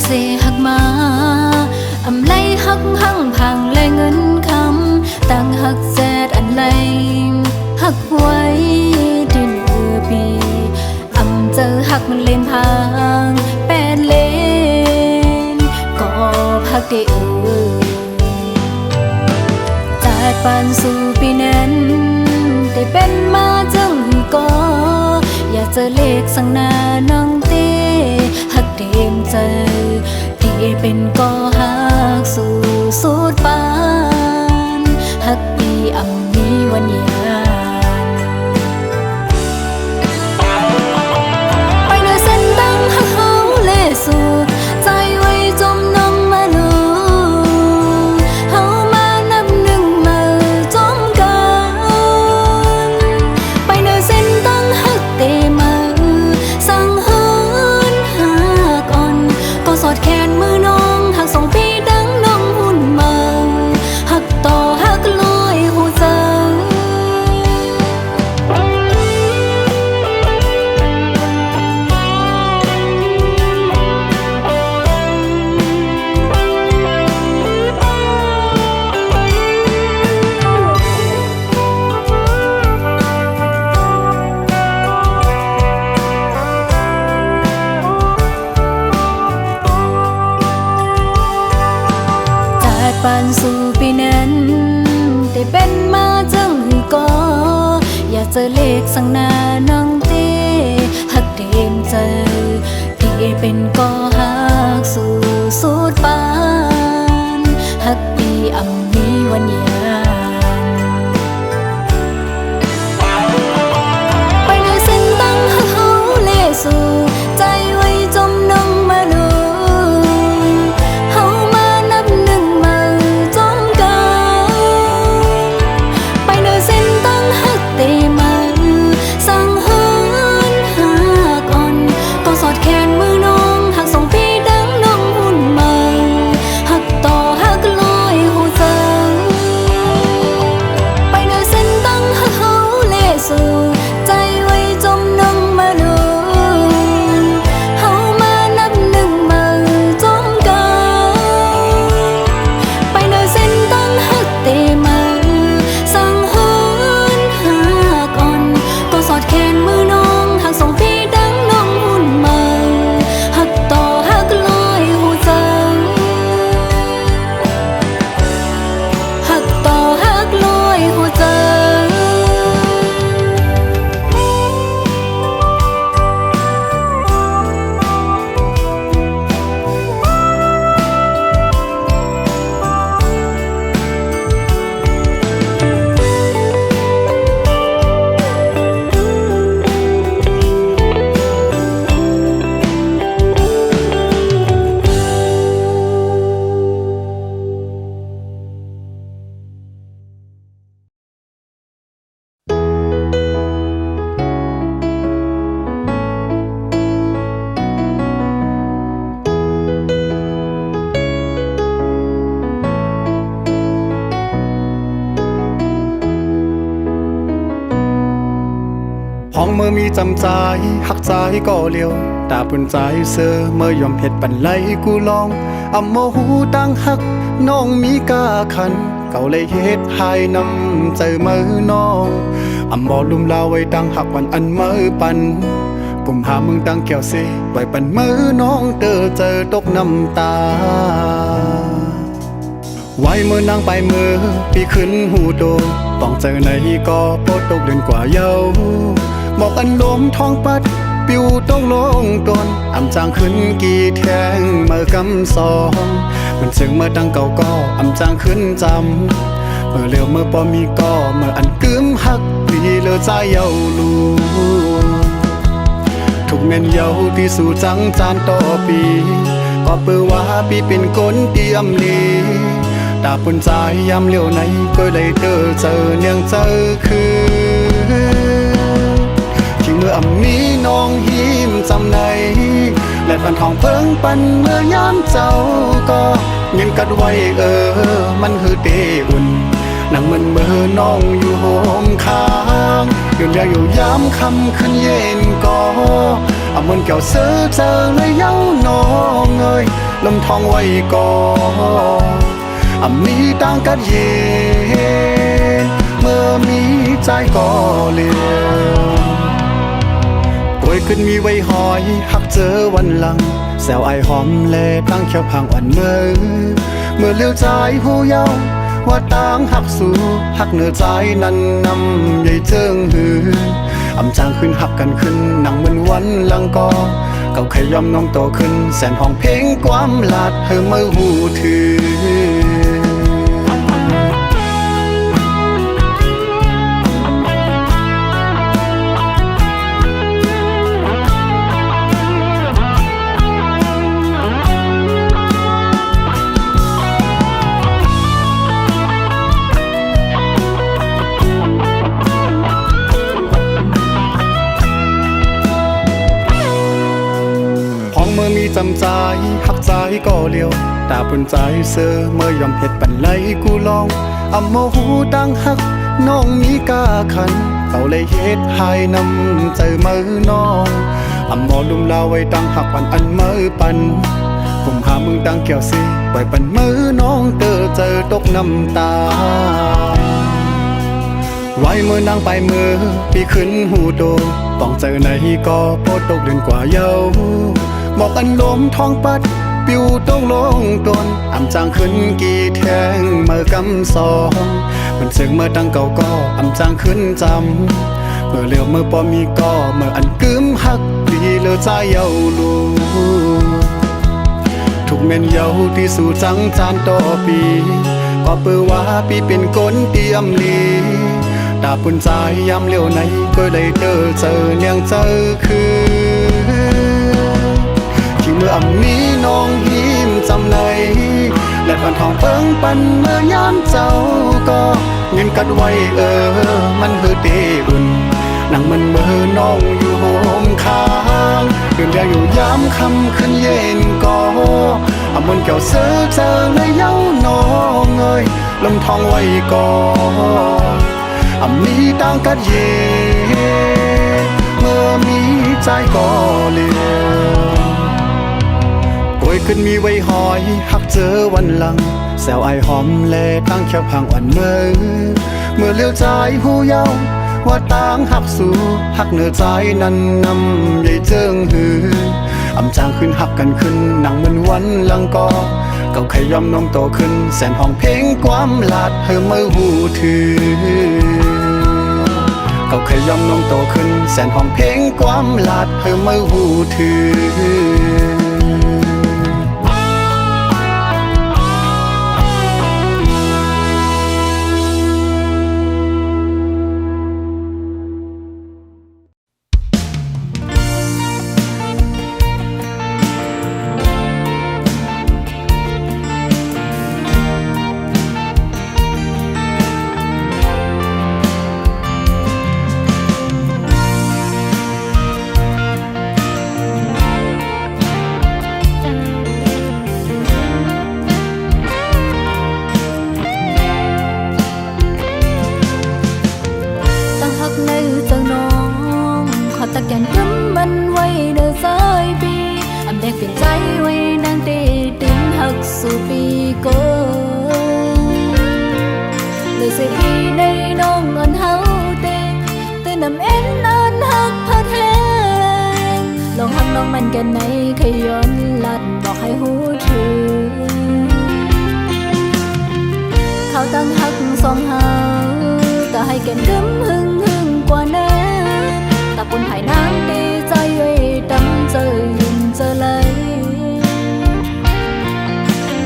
เสหักมาอำไลหักหั่งพังและเงินคำตั้งหักแซดอันไลหักไว้ดินปีอำเจอหักมันเล่นพางแปดเลนก็พักได้จากปานสู่ปีนั้นได้เป็นมาจังก็อยากเจอเลขสังนาน้องเต้หักเต็มใจที่เป็นก็หักสู่สุดปานหักปีอำมีวันยานไปเดินเส้นตั้งหักเขาเลสู่ใจไว้จมน้องมาหนูเฮามานับหนึ่งมาจมกันไปเดินเส้นตั้งหักเตมาสั่งหันหักอ่อนก็สอดแขนมือน้องหักส่งพี่ดังน้องหุ่นมาหักต่อหักลอยหัวใจจากปานสู่ปีนั้นได้เป็นมาจังก็อยากเจอเลขสังนาน้องเต้หักเต็มใจที่เป็นก็หักสู่สุดปานหักปีอำมีวันยานไปในเส้นตั้งหักเขาเลสู่ใจไว้จมน้องมาหนูเฮามานับหนึ่งมาจมกันไปในเส้นตั้งหักเตมาสั่งหันหักอ่อนก็สอดแขนมือน้องหักส่งพี่ดังน้องหุ่นมาหักต่อหักลอยหัวใจไปในเส้นตั้งหักเขาเลสู่ใจไว้จมน้องมาหนูเฮามานับหนึ่งมาจมกันไปในเส้นตั้งหักเตมาสั่งหันหักอ่อนก็สอดแขนมือน้องหักส่งพี่ดังน้องหุ่นมาหักต่อหักลอยหัวใจหักต่อหักลอยหัวใจห้องเมื่อมีจำใจหักใจก็เลี้ยวตาปุ่นใจเสือเมื่อยอมเผ็ดปันไหลกูลองอำโมหูตั้งหักน้องมีกาขันเก่าเลยเฮ็ดหายน้ำใจมือน้องอำบ่ลุ่มลาไว้ตั้งหักวันอันมือปันกุมหามึงตั้งแก้วเสไว้ปันมือน้องเจอตกน้ำตาไว้มือนางไปมือพี่ขึ้นหูโดต้องเจอในก็โปดตกเดือนกว่าเยาบอกอันลมท้องปัดปิวต้องลงตนอำจางขึ้นกี่แทงเมื่อกำสองมันซึ่งเมื่อตั้งเก่าก็อำจางขึ้นจำเมื่อเร็วเมื่อปอมีก็เมื่ออันกึ้มหักพี่เลอใจเยาลูทุกแม่นเยาที่สู่จังจานต่อปีก็เปือว่าพี่เป็นคนเตรียมลีตาปุ่นใจยามเลี้ยวไหนก็เลยเจอเนียงเจอคือที่เมื่ออำมีน้องหิมจำในและปันทองเพิ่งปันเมื่อยามเจ้าก็เงียบกัดไว้มันคือเตอุ่นนั่งเหมือนเมื่อน้องอยู่โฮมค้างยืนยาอยู่ยามคำขึ้นเย็นก็เอามันแก้วเสือเจอเลยเย้าน้องเอ้ย ลมทองไว้ก่อนมีต่างกันเย็นเมื่อมีใจก็เลี้ยวป่วยขึ้นมีไว้หอยหักเจอวันหลังแซวไอหอมแลตั้งเขียวพังอ่อนเมื่อเลี้ยวใจหูเยาว่าต่างหักสู่หักเหนือใจนั้นนำใหญ่เจิงหือจางขึ้นหักกันขึ้นนั่งเหมือนวันหลังก็เก่าใครยอมน้องโตขึ้นแสนห้องเพลงความลาดเธอเมื่อหูถือเมื่อมีจำใจหักใจก็เลี้ยวตาปุ่นใจเสือเมื่อยอมเผ็ดปันไหลกูลองโมหูดังหักน้องมีกาขันเขาเลยเฮ็ดให้นำใจมือน้องหมอลุมลาไว้ตั้งหักปันอันมือปันผมหามึงตั้งเกี่ยวสิปล่อยปันมือน้องเจอตกน้ำตาไว้เมื่อนางไปมือพี่ขึ้นหูโดป้องเจอในก็โพดตกเดือนกว่าเยาบอกอันลมท้องปัดปิวต้องลงตนจางขึ้นกี่แทงเมื่อกำสองมันสึกเมื่อตั้งเก่าก็จางขึ้นจำเมื่อเลี้ยวเมื่อปอมีก็เมื่ออันกึมหักดีเลือใจเยาลูทุกเม่นเยาที่สู่จังจานต่อปีก็เปือว่าปีเป็นก้นเตรียมลีตาปุ่นใจยามเลี้ยวไหนก็ได้เจอเนียงเจอคือเมื่อนี้น้องหิมจำในและปันทองเปิ้งปันเมื่อยามเจ้าก็เงินกัดไว้มันคือเตอุ่นนั่งมันเมื่อน้องอยู่โฮมค้างเดือนเดียวอยู่ยามคำขึ้นเย็นก็มนเกี่ยวเสือเจอในเย้าน้องเอ้ยลมทองไว้ก่อนมีต่างกันเย็นเมื่อมีใจก็เลี้ยวป่วยขึ้นมีไว้หอยหักเจอวันหลังแซวไอหอมแลตั้งเขียวพังอ่อนเมื่อเลี้ยวใจหูเยาว่าต่างหักสู่หักเหนือใจนั้นนำใหญ่เจิงหือจางขึ้นหักกันขึ้นนั่งเหมือนวันหลังก็เก่าใครยอมน้องโตขึ้นแสนห้องเพลงความลาดเธอเมื่อหูถือเก่าใครยอมน้องโตขึ้นแสนห้องเพลงความลาดเธอเมื่อหูถือตะแกนกำมันไว้เดินสายปีแดกเปลี่ยนใจไว้นางตีติงหักสู่ปีโกเลยเสียปีในน้องอ่อนเฮาเตตื่นนำเอ็นนอนหักพัดแหงลองหักน้องมันกันในขย้อนลัดบอกให้หูถือเขาตั้งหักสองเฮาแต่ให้แกนกำหึงกว่านั้นตาปุ่นภายน้ำดีใจไว้ดำเจอยินเจอเลย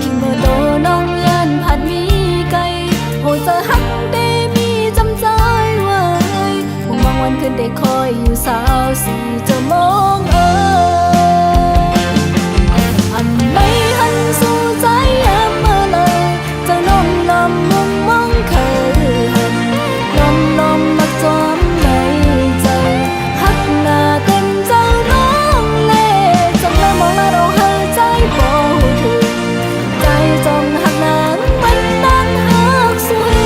คิงเมื่อโตน้องยันผัดมีไก่โหเจอหักได้มีจำใจไว้ห่วงบางวันคืนได้คอยอยู่สาวสีจะมองอันไม่หันสู่ใจแอบเมื่อเลยจะน้องลำมุมมองเคยหันลมมักจอมในใจหักหน้าเต็มเจ้าน้องเล่จงแล้วมองแล้วเราหายใจบ่ถึงใจจงหักนางมันนางหักสวย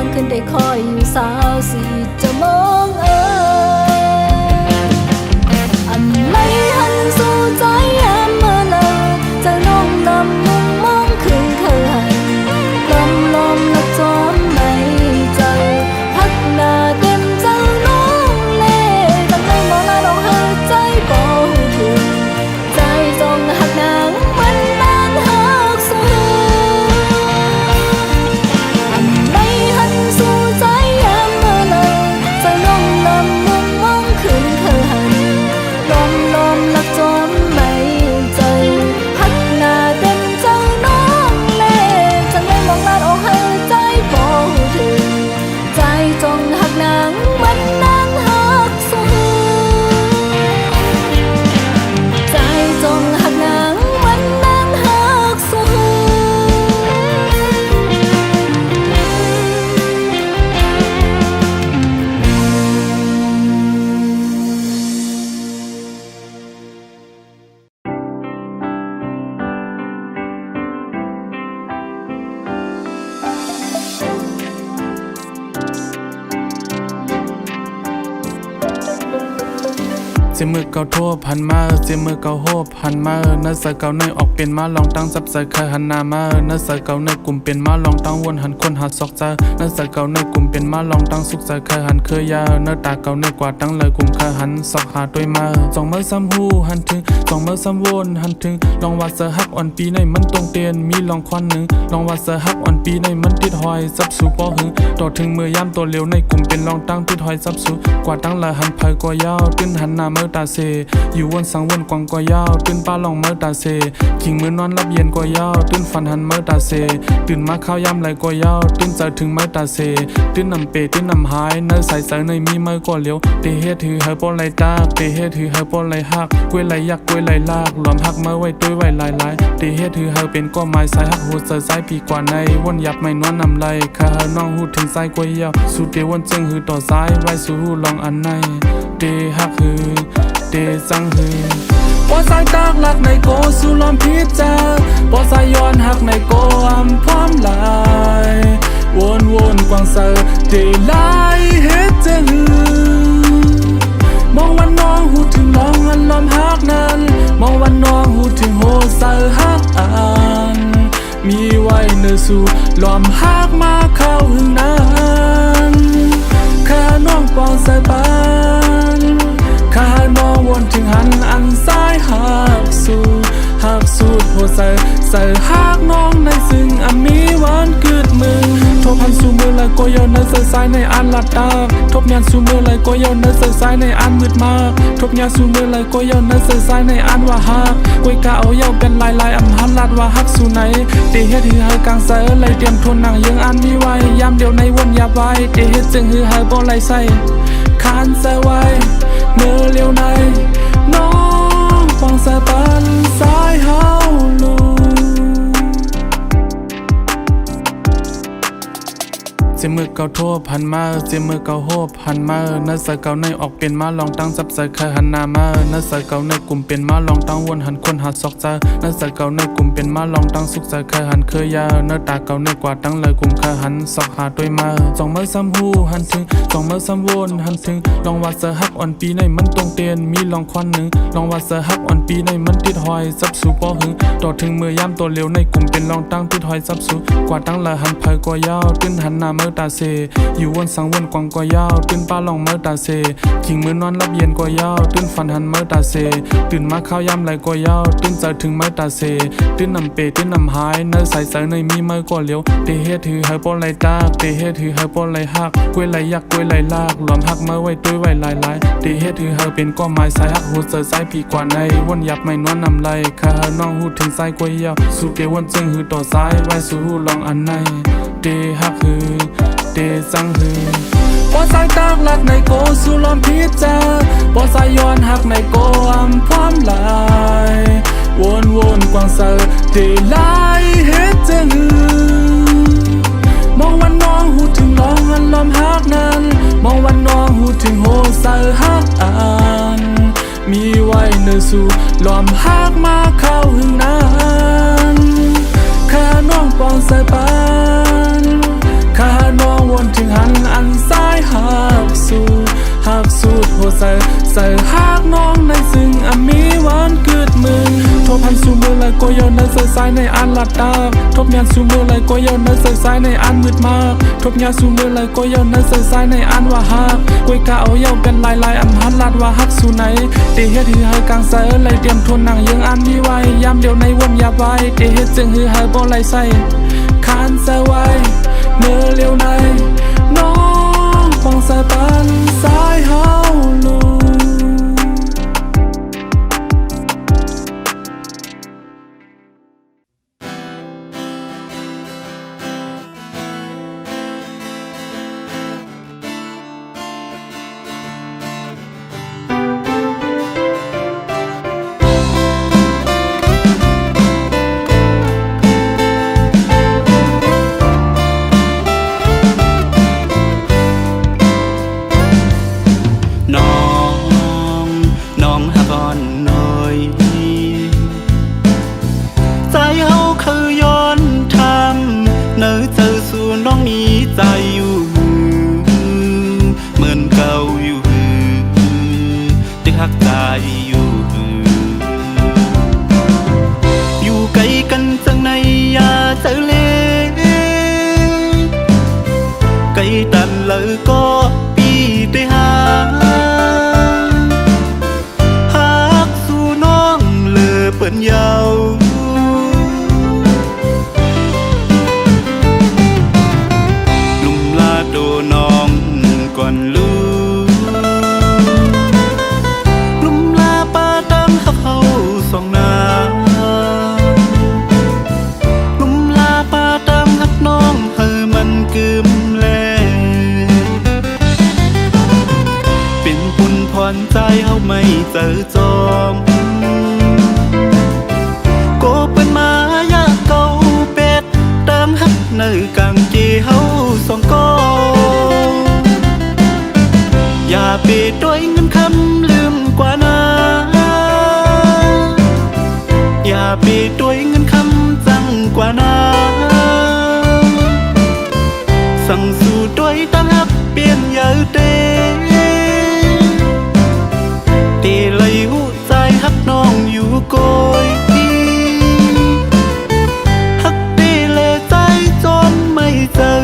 งคืนได้คอยอยู่สาวสีจะมองอันไหนหันสู่ใจยามเมื่อเลยจะน้องลำมุมมองคืนเคยลมและจอมไม่ใจฮักหน้าเต็มเจ้าน้องเล่จังได้มองหน้าน้องหาใจบ่ถึงใจจงหักนางมันนานหักสูอันไหนหันสู่ใจยามเมื่อเลยจะน้องลำมุมมองคืนเคยลมและจอมไม่ใจฮักหน้าเต็มเจ้าน้องเล่จังได้มองหน้าน้องหาใจบ่ถึงใจจงหักนางมันนานหักสูใจจงหักนางมันนานหักสูเจมือเก่าโทษพันมาเจมือเก่าโหบพันมาเนื้อใส่เก่าในออกเป็นมาลองตั้งจับใส่เคยหันหน้ามาเนื้อใส่เก่าในกลุ่มเป็นมาลองตั้งวนหันคนหัดซอกใจเนื้อใส่เก่าในกลุ่มเป็นมาลองตั้งสุกใส่เคยหันเคยยาเนื้อตาเก่าในกว่าตั้งเลยกลุ่มเคยหันซอกหาด้วยมาสองมือซ้ำหูหันถึงสองมือซ้ำวนหันถึงลองวัดเสือฮักอ่อนปีในมันตรงเตียนมีลองควันหนึ่งลองวัดเสือฮักอ่อนปีในมันติดหอยซับสู่ปอหึงต่อถึงมือย่ำตัวเร็วในกลุ่มเป็นลองตั้งติดหอยซับสู่กว่าตั้งเลยหันไผ่กว่ายาวตื้นหันหน้าเมื่อตาเซอยู่วนสังวนกวางกว่ายาวตื่นป้าลองเมื่อตาเซขิงมือนอนรับเย็นกว่ายาวตื่นฝันหันเมื่อตาเซตื่นมาข้าวยำไหลกว่ายาวตื่นเจอถึงเมื่อตาเซตื่นนำเปตื่นนำหายเนื้อใสใสในมีเมื่อกว่าเลี้ยวเตเฮ็ดถือเฮปอไหลตาเตเฮ็ดถือเฮปอไหลหักกล้วยไหลยักกล้วยไหลลากหลอมหักเมื่อไว้ตุ้ยไว้ลายเตเฮ็ดถือเฮเป็นก้อไม้สายหักหูเสือสายปีกว่าในวนยับไม่นวลนำไหลข้าเฮน้องหูถึงสายกว่ายาวสู่เตวนจึงหือต่อสายไว้สู่หูลองอันในเตหักหือเตจังหือปอสายตากหลักในโกสู่ลอมพิจาปอสายย้อนหักในโกอำพร้อมลายวนกวางเซอเดลายเฮ็ดจะหือมองวันน้องหูถึงลองอันลอมหักนั้นมองวันน้องหูถึงโหเซอหักอันมีไว้เนื้อสู่ลอมหักมาเข้าหึงนั้นข้าน้องปองใส่ปานข้าน้องวนถึงหันอันซ้ายหักสูดหัวใส่หักน้องในซึ่งอันมีหวานกึดมือทบพันสู่มือเลยก็ยาวเนื้อใส่สายในอันลัดตาทบยานสู่มือเลยก็ยาวเนื้อใส่สายในอันมืดมากทบยานสู่มือเลยก็ยาวเนื้อใส่สายในอันว่าหักกวยกะเอายาวเป็นลายอำหันลัดว่าหักสู่ไหนเตเฮ็ดหือเฮากลางเสือเลยเตรียมทนหนังยังอันมีไว้ยามเดียวในวนยับไว้เตเฮ็ดจึงหือเฮาบ่ไหลใส่คานใส่ไว้เมื่อเลี้ยวในน้องฟังสายปันสายเฮาลูเจมือเก่าโทษพันมาเจมือเก่าโหบพันมาเนื้อใส่เก่าในออกเป็นมาลองตั้งจับใส่เคยหันหน้ามาเนื้อใส่เก่าในกลุ่มเป็นมาลองตั้งวนหันคนหัดซอกใจเนื้อใส่เก่าในกลุ่มเป็นมาลองตั้งสุกใส่เคยหันเคยยาเนื้อตาเก่าในกว่าตั้งเลยกลุ่มเคยหันซอกหาด้วยมาสองมือซ้ำหูหันถึงสองมือซ้ำวนหันถึงลองวัดเสือฮักอ่อนปีในมันตรงเตียนมีลองควันหนึ่งลองวัดเสือฮักอ่อนปีในมันติดหอยซับสู่ปอหึงต่อถึงมือย่ำตัวเร็วในกลุ่มเป็นลองตั้งติดหอยซับสู่กว่าตั้งเลยหันไผ่กว่ายาวตื้นหันหน้าเมื่อตาเซอยู่วนสังวนกวางกว่ายาวตื่นป้าลองเมื่อตาเซขิงมือนอนรับเย็นกว่ายาวตื่นฝันหันเมื่อตาเซตื่นมาข้าวยำไหลกว่ายาวตื่นเจอถึงเมื่อตาเซตื่นนำเปตื่นนำหายเนื้อใสใสในมีเมื่อกว่าเลี้ยวเตเฮ็ดถือเฮปอไหลตาเตเฮ็ดถือเฮปอไหลหักกล้วยไหลยักกล้วยไหลลากหลอมหักเมื่อไว้ตุ้ยไว้ลายเตเฮ็ดถือเฮเป็นก้อไม้สายหักหูเสือสายปีกว่าในวนยับไม่นวลนำไหลข้าเฮน้องหูถึงสายกว่ายาวสู่เกวนจึงหือต่อสายไว้สู่หูลองอันในเตหักหือเตจังหือปอสายตากหลักในโกสู่ลอมพิจาปอสายย้อนหักในโกอำพร้อมลายวนกวางเซอเดลายเฮ็ดจะหือมองวันน้องหูถึงลองอันลอมหักนั้นมองวันน้องหูถึงโหเซอหักอันมีไว้เนื้อสู่ลอมหักมาเข้าหึงนั้นข้าน้องปองใส่ปานข้าน้องวน ถึงหันอันซ้ายหักสูดหัวใส่หักน้องในซึ่งมีวันเกิดมึงทบพันสู่มือเลยก็ยอนในใส่สายในอันลัดดาทบยานสู่มือเลยก็ยอนในใส่สายในอันมืดมากทบยานสู่มือเลยก็ยอนในใส่สายในอันว่าหักกวยกะเอาเย้าเป็นลายอันหันลัดว่าหักสู่ไหนเตเฮ็ดหือให้กลางเสือเลยเตรียมทนหนังยังอันมีไว้ยามเดียวในวนยาไว้เตเฮ็ดจึงหือให้บ่ไหลใส่คานเสือไว้เมื่อเลี้ยวในน้องฟังสายปันสายเฮาลูน้องหาก่อนหน่อยใจเฮาคือย้อนทำเนื้อเจอสู่น้องมีใจอยู่เหมือนเก่าอยู่ตึกหักใจอยู่ไกลกันจังในยาเจอเลยไกลตันเลยก็ปีได้หาเปิ้นยาวลุมลาโดน้องก่อนลูลุมลาป้าตามหักเฮาสองนาลุมลาป้าตามหักน้องเฮอมันกึมแลเป็นปุ่นพรใจเฮาไม่เจอจอมในกางเกเฮาสองกออย่าไปด้วยเงินคำลืมกว่านาอย่าไปด้วยเงินคำจังกว่านาสั่งสู่ด้วยตั้งฮักเปลี่ยนเยอะเตเลยหูใจฮักน้องอยู่โกยเจอ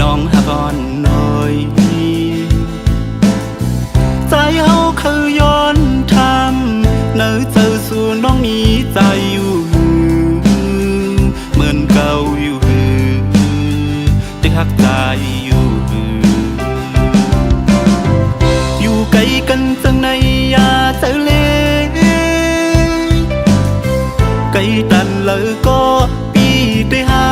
น้องหาก่อนหน่อยใจเฮาคือย้อนทำเนื้อเจอสู่น้องมีใจอยู่เหมือนเก่าอยู่ตึกหักใจอยู่ไกลกันจังในยาเจอเลยไกลตันเลยก็ปีได้หา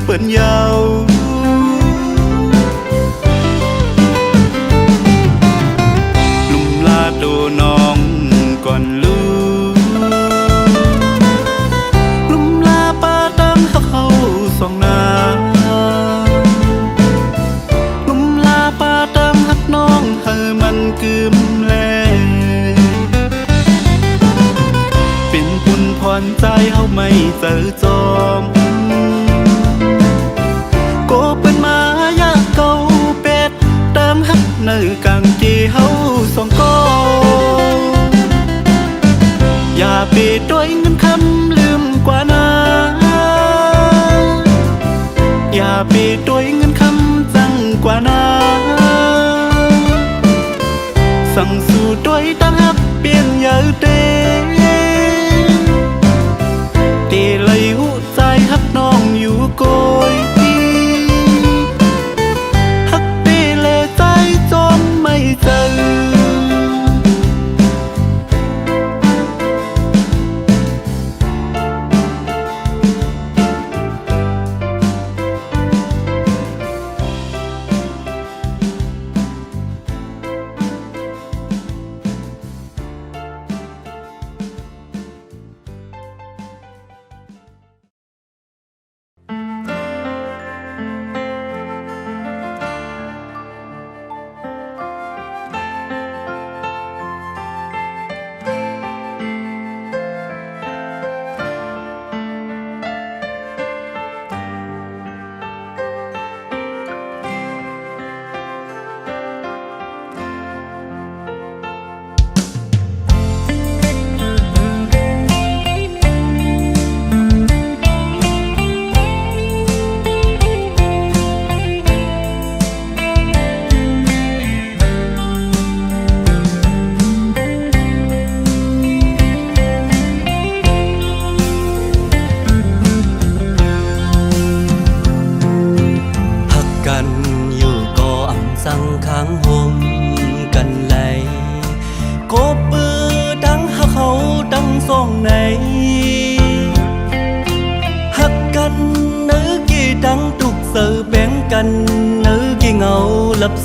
เปิ้นยาวลุมลาโดน้องก่อนลูลุมลาป้าตามหักเฮาสองนาลุมลาป้าตามหักน้องเฮอมันกึมแลเป็นปุ่นพรใจเฮาไม่เจอจอมในกางเกเฮาสองกออย่าไปด้วยเงินคำลืมกว่านาอย่าไปด้วยเงินคำจังกว่านาสั่งสู่ด้วยตั้งฮักเปลี่ยนเยอะเตเลยหู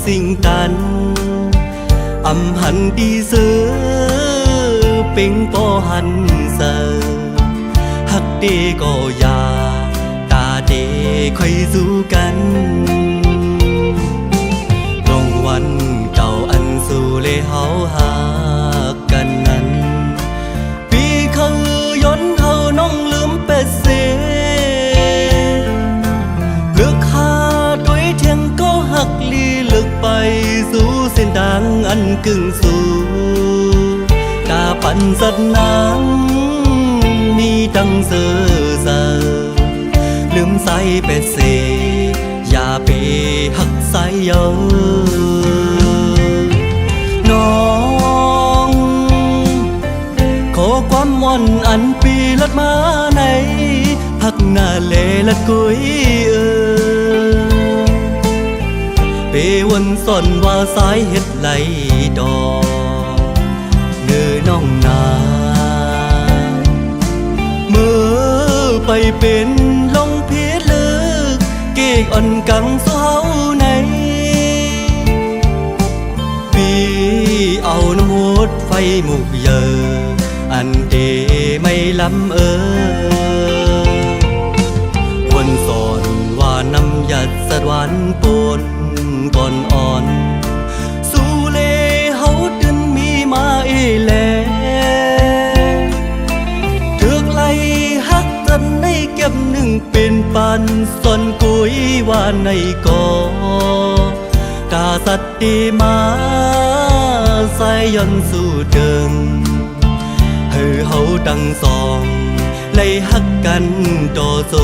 สิ่งตันอำหันดีเสือเป็งปอหันเสือฮักเดก็อย่าตาเดค่อยสู้กันลงวันเก่าอันสู่เลยเฮาหากกันนั้นปีเขาย้อนเขาน้องลืมเป็ดเสเลือกหาด้วยเทียงก็หักลีเลือกไปสู่เส้นทางอันกึ่งสู่กาปันสัตว์นางมีดังเสือเสือลืมใส่เป็ดเสอย่าไปหักใส่เยาน้องขอความม่อนอันปีลัดมาในพักหน้าเลลัดกุยเปวันซ่อนว่าสายเฮ็ดไหลดอกเนื้อน้องนาเมื่อไปเป็นลงเพียลึกเกกอ่อนกังเศร้าในปีเอาน้ำหดไฟหมุกเยออันเดไม่ล้ำวันสอนว่าน้ำหยัดสะดวันปนก่อนอ่อนสู่เลเฮาดึนมีมาแลถึกไล่ฮักจนในเก็บหนึ่งเป็นปันสอนกุยว่าในก่อกาสัตติมาใส่ย่อนสู่เดิมเฮาตั้งสองไล่ฮักกันต่อโซ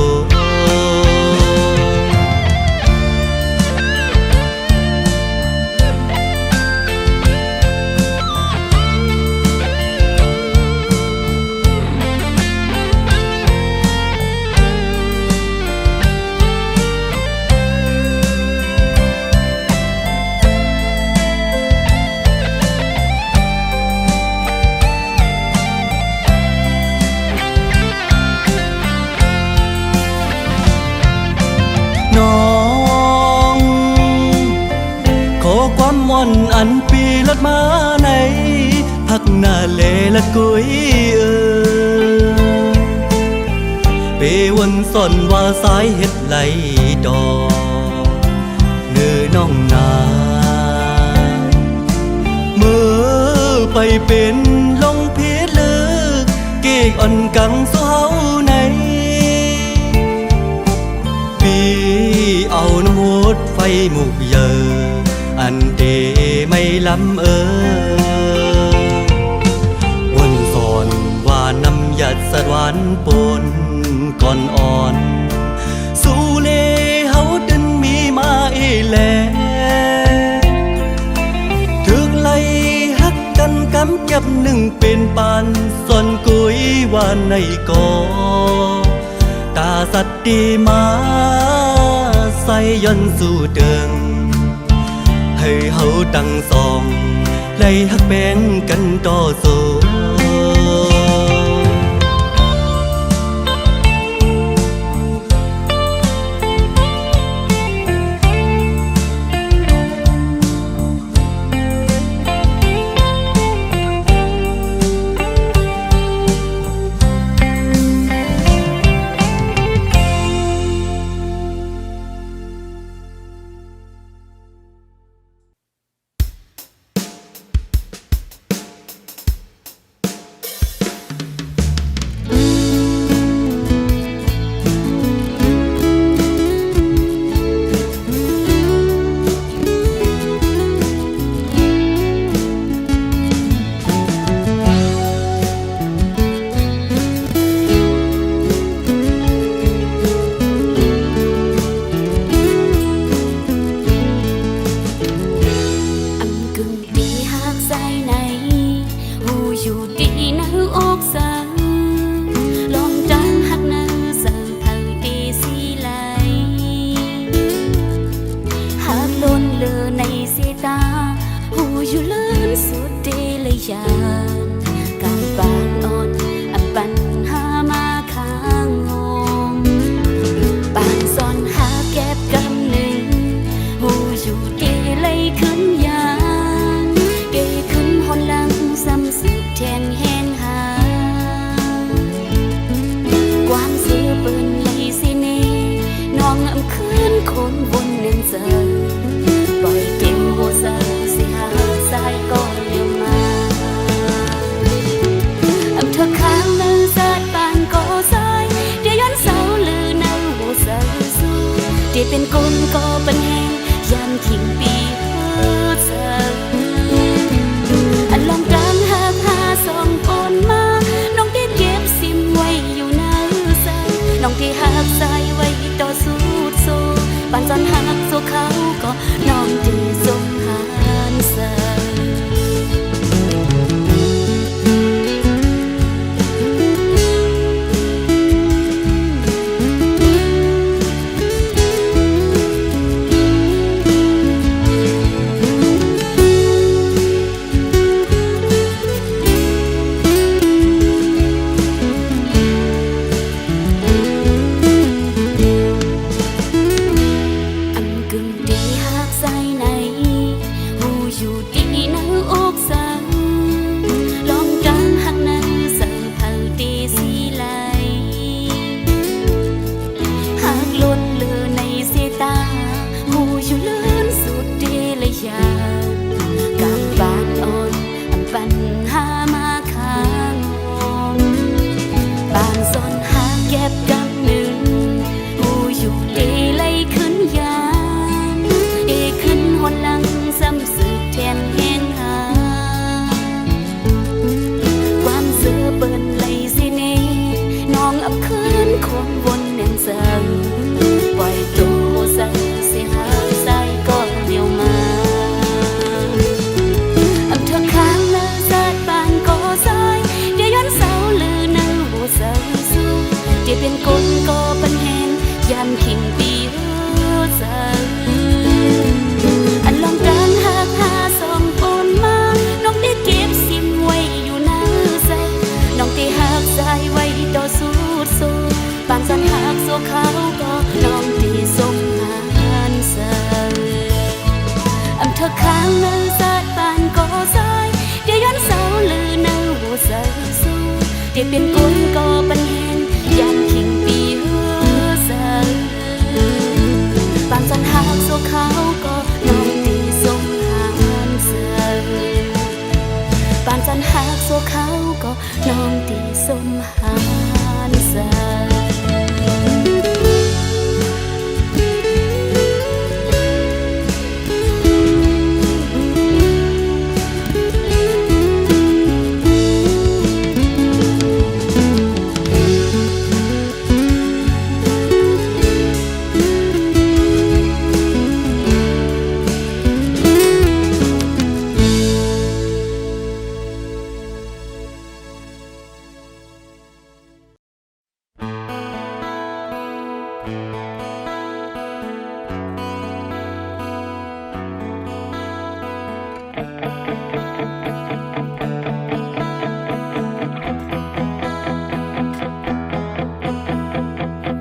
ม่อนอันปีลัดมาในพักหน้าเลลัดกุยเปวันซ่อนว่าสายเฮ็ดไหลดอกเนื้อน้องนาเมื่อไปเป็นลงเพียลึกเกกอ่อนกังเศร้าในปีเอาน้ำหดไฟหมุกเยออันเดไม่ล้ำวันสอนว่าน้ำหยัดสะดวันปนก่อนอ่อนสู่เลเฮาดึนมีมาแลถึกไล่ฮักกันกำเก็บหนึ่งเป็นปันสอนกุยว่าในก่อตาสัตติมาใส่ย่อนสู่เดิมให้เฮาตั้งสองไล่ฮักแบ่งกันต่อสู้ อยู่ดีเลย เป็นคนก็เป็นแหงยันขิงปีเฮือเสออันลองการหากหาสองคนมาน้องที่เก็บซิมไว้อยู่ในเสอน้องที่หักใจไว้ต่อสู้โซปานจันหักโซเขาก็น้องที่สมหารเสอเป็นคนก็เป็นแหงยันขิงปีเฮือเสออันลองการหากหาสองคนมาน้องได้เก็บซิมไว้อยู่ในใจน้องที่หักใจไว้ต่อสู้โซปานจันหักโซเขาก็น้องที่สมหารเสออันเธอค้างในสาดปานก็ใจเดี๋ยวย้อนเสาลือในหัวใจสู้เดี๋ยวเป็นคนก็เป็นแหงยันขิงปีเฮือเสอปานจันหักโซเขาก็น้องที่สมหารเสอปานจันหักโซเขาก็น้องที่สมหารเสอ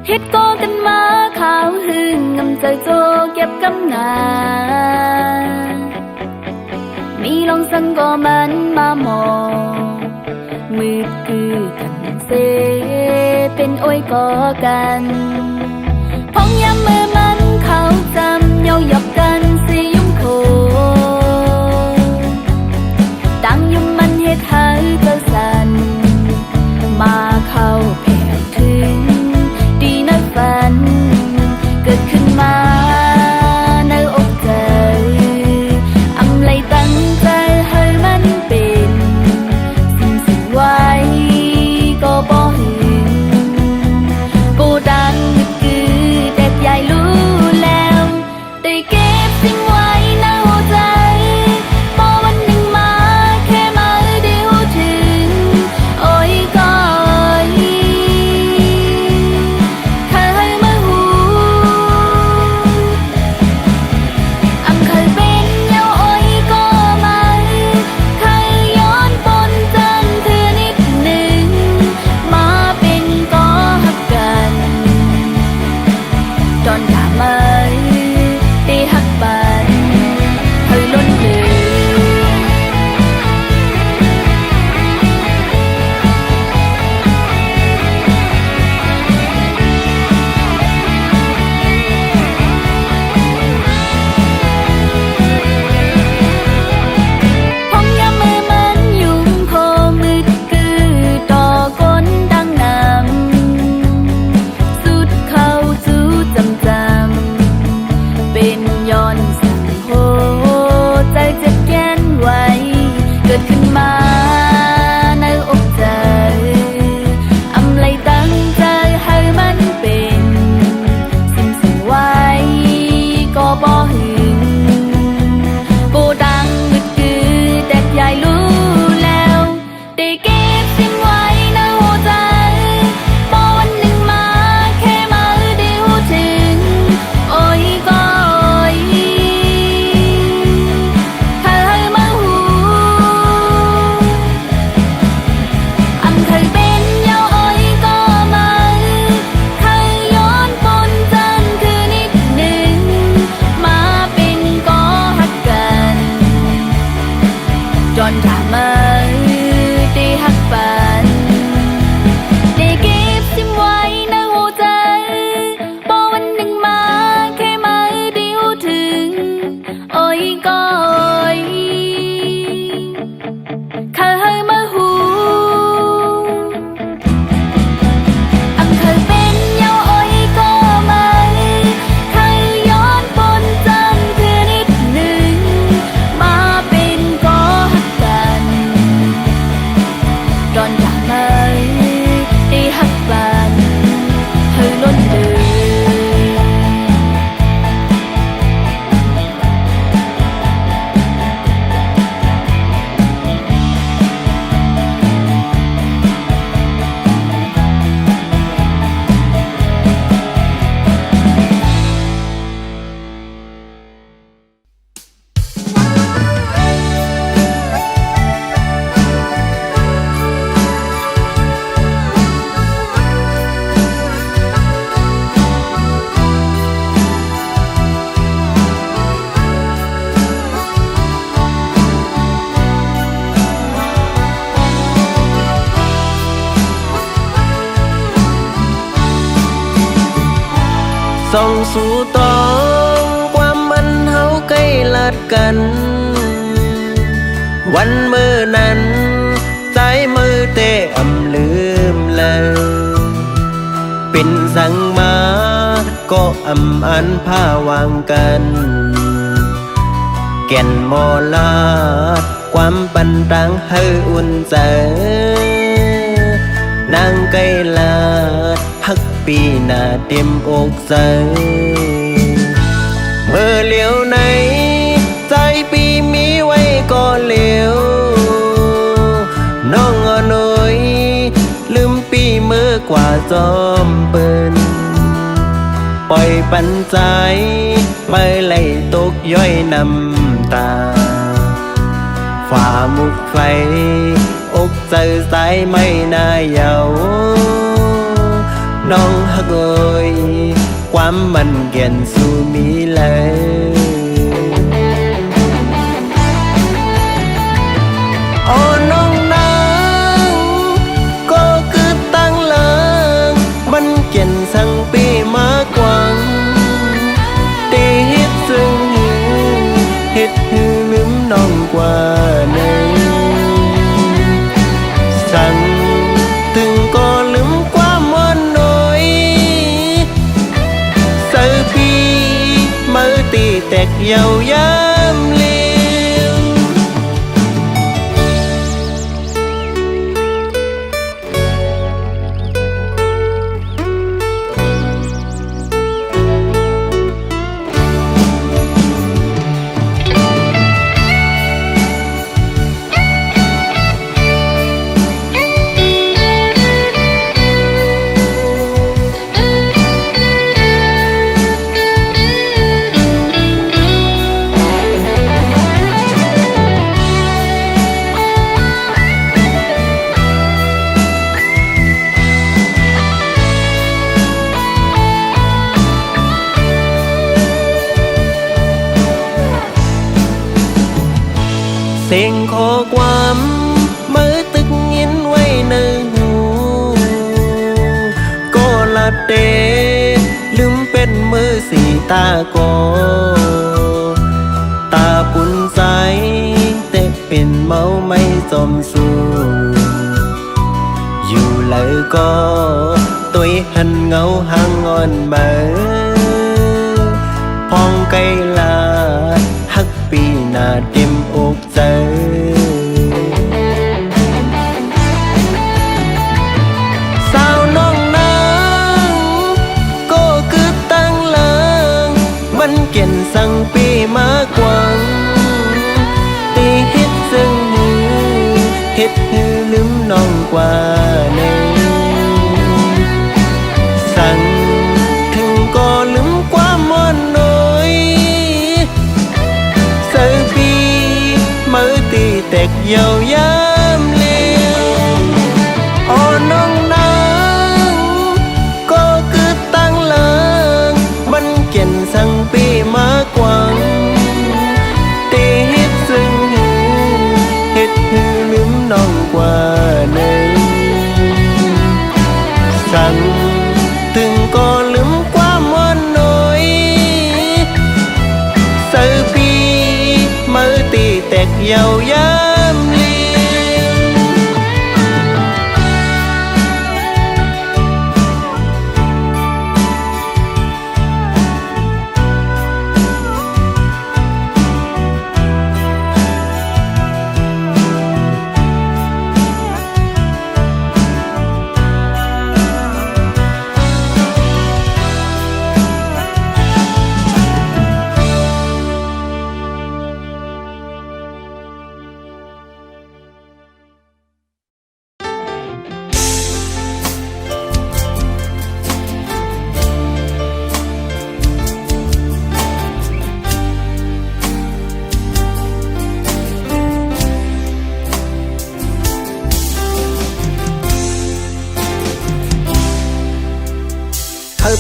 เฮ็ดก็กันมาข่าวหึงงำใจโจเก็บกำนามีลองสังก็มันมามองมืดคือกันเซเป็นโอ้ยก็กันพองยามมือมันเขาจำเยาหยอกกันสิยุ่มโคตั้งยุ่มมันเฮ็ดให้เจ้าสันมาเข้าแผ่ถึงดีนักฝันเกิดขึ้นมาในอกใจอำไลตั้งใจให้มันเป็นสิ่งไว้ก็บ่หึงกูดังคือแดกใหญ่รู้แล้วได้เก็ ส่องสู่ตองความมันเฮาใกล้ลัดกัน วันมือนั้นใจมือเตะอำลืมเลยเป็นสั่งมาก็อำอันผ้าวางกันแก่นมอลาดความปันตังให้อุ่นใจนางไกลลาดฮักปีหน้าเต็มอกใจเมื่อเหลียวไหนใจปีมีไว้ก็เหลียวน้องอ่อนน้อยลืมปีเมื่อกว่าจอมเปิ้นปล่อยปันใจไม่ไหลตกย้อยน้ำตาฝ่ามุกไฟอกใจสายไม่น่าเยาน้องฮักเอ่ยความมันเกี่ยนสู่มีเลยโอ้น้องนางก็คือตั้งเลิงมันเกี่ยนสั่งปีมากวังตีฮิตซึ่งฮิตหือลืมน้องกว่าหนึ่งสั่งถึงก็ลืมความมันน้อยเสือปีมือตีแตกเยาวยามเลี้ยว เสียงขอความมือตึกยินไว้ในหูก็ละเตลืมเป็นมือสีตาก็ตาปุ่นใสแต่เป็นเมาไม่จมสูอยู่เลยก็ตัวหันเงาหางอ่อนเบอพองไกลลาฮักปีหน้าเต็มอกใจสาวน้องนางก็คือตั้งเลิงมันเก่นสั่งปีมากวังตีฮิตซึ่งเฮ็ดฮือลืมน้องกว่าหนึ่งสั่งถึงก็ลืมความอ่อนน้อยเสือปีมือตีแตกเยาวยามเลี้ยวอ่อนน้องนางก็คือตั้งเลิงมันเก่นสั่งปีมากวังตีฮิตซึ่งเฮ็ดฮือลืมน้องกว่าหนึ่งสั่งถึงก็ลืมความอ่อนน้อยเสือปีมือตีแตกเยาวยามเลี้ยว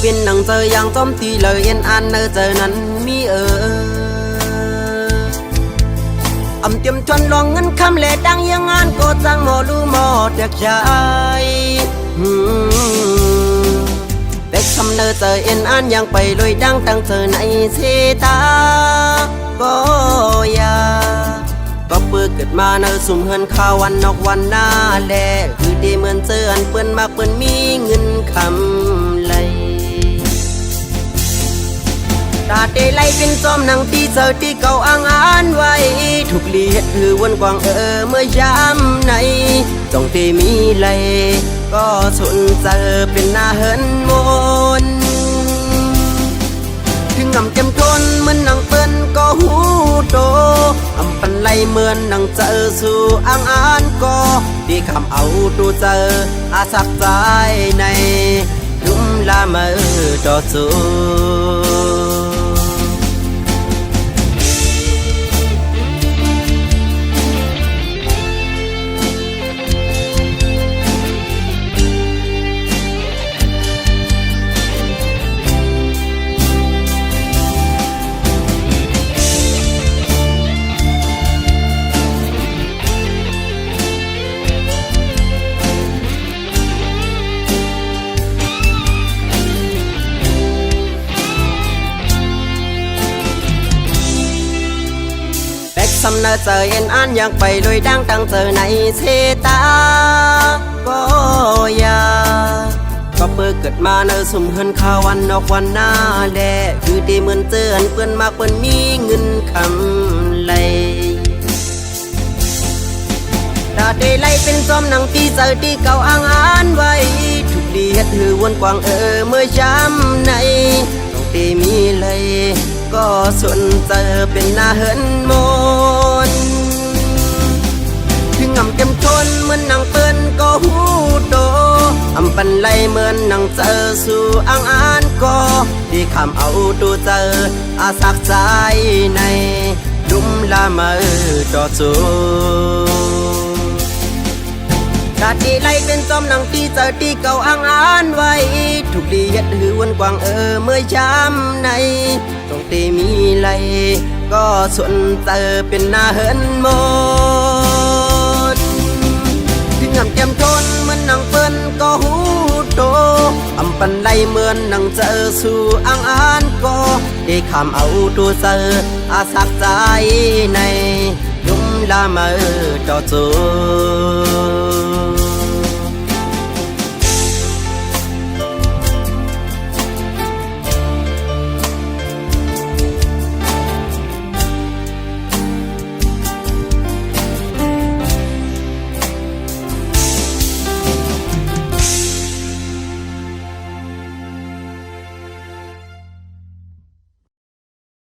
เป็นหนังเจออย่างจอมตีเลยเอ็นอันเนอเจอนั้นมีอำเตรียมชวนลองเงินคำเล่ดังยังงานก็จังหมอรู้หมอเด็กชายเด็กทำ เนอเจอเอ็นอันยังไปลอยดังตั้งเจอในเสตาก็ยาก็เปิดเกิดมาเนอสุ่มเฮินข้าววันนอกวันหน้าแลคือดีเหมือนเจออันเปิ้นมากเปิ้นมีเงินคำไหลตาเตไลเป็นจอมหนังที่เจอที่เก่าอ้างอ่านไว้ถูกลีเฮ็ดคือวนกวางเมื่อยามไหนต้องเตมีไหลก็สนเจอเป็นหน้าเฮินมนถึงงำเต็มทนเหมือนนางเปิ้นก็หูโตอำปันไหลเหมือนนางเจอสู่อ้างอ่านก็ดีคำเอาตัวเจออาสักใจในลุ่มลามาต่อสู้ สำเนาเจอเอ็นอันอยากไปโดยดังตั้งเจอในเสตาก็ยาก็เปิดเกิดมาเนอสุ่มเฮินข้าววันนอกวันหน้าแลคือดีเหมือนเจออันเปิ้นมากเปิ้นมีเงินคำไหลตาได้ไล่เป็นจอมหนังที่เจอที่เก่าอ้างอ่านไว้ถูกดีเฮ็ดหือวนกวางเมื่อช้ำในต้องตีมีเลยก็สนเจอเป็นหน้าเฮินมนถึงงำเต็มทนเหมือนนางเปิ้นก็หูโตอำปันไหลเหมือนนางเจอสู่อ้างอ่านก็ดีคำเอาตัวเจออาสักใจในลุ่มละเมอต่อสู้ตาที่ไหลเป็นจอมหนังที่เจอที่เก่าอ้างอ่านไว้ถูกดีเฮ็ดหือวนกวางเมื่อยามในต้องตีมีไหลก็ส่วนเจอเป็นหน้าเฮินหมดถึงงำเต็มทนเหมือนนางเปิ้นก็หูโตอำปันไหลเหมือนนางเจอสู่อ้างอ่านก็ได้คำเอาตัวเจออาสักใจในลุ่มละเมอต่อสู้